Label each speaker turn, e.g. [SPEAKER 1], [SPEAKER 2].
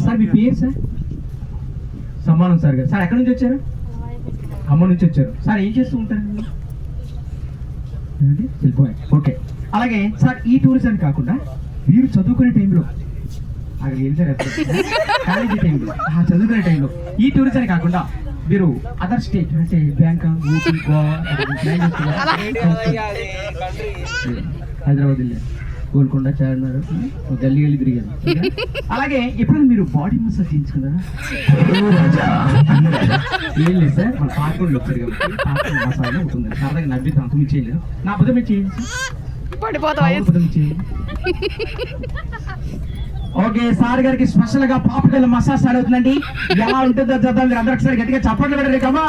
[SPEAKER 1] Sir మీ పేరు sir? సమ్మానం sir గారు. Sir ఎక్కడి నుంచి వచ్చారు? ఖమ్మం నుంచి వచ్చారు. సార్ ఏం చేస్తూ ఉంటారు? శిల్పాయ్. ఓకే. అలాగే సార్ ఈ టూరిజం కాకుండా మీరు చదువుకునే టైంలో అక్కడ ఏం సార్ కాలేజీ టైంలో చదువుకునే టైంలో ఈ టూరిజం కాకుండా మీరు అదర్ స్టేట్ అంటే బ్యాంకాక్, ఊటీ, గోవా, హైదరాబాద్ వెళ్ళారు, గోల్కొండ, చార్మినార్, గల్లీ గల్లీ తిరిగారు. అలాగే ఎప్పుడైనా మీరు బాడీ మసాజ్ చేయించుకున్నారా? ఏం లేదు సార్, మన పార్కులు వచ్చారు కాబట్టి పార్కులు మసాజ్ అవుతుంది. సరదాగా నవ్వితే అంత మీరు చేయలేదు. నా బుధ మీరు చేయండి చేయండి. ఓకే, సార్ గారికి స్పెషల్ గా పాపకల్ మసాజ్ స్టార్ట్ అవుతుందండి. ఎలా ఉంటుందో చూద్దాం. మీరు అందరూ ఒకసారి గట్టిగా చప్పట్లు పెట్టండి కమ్మా.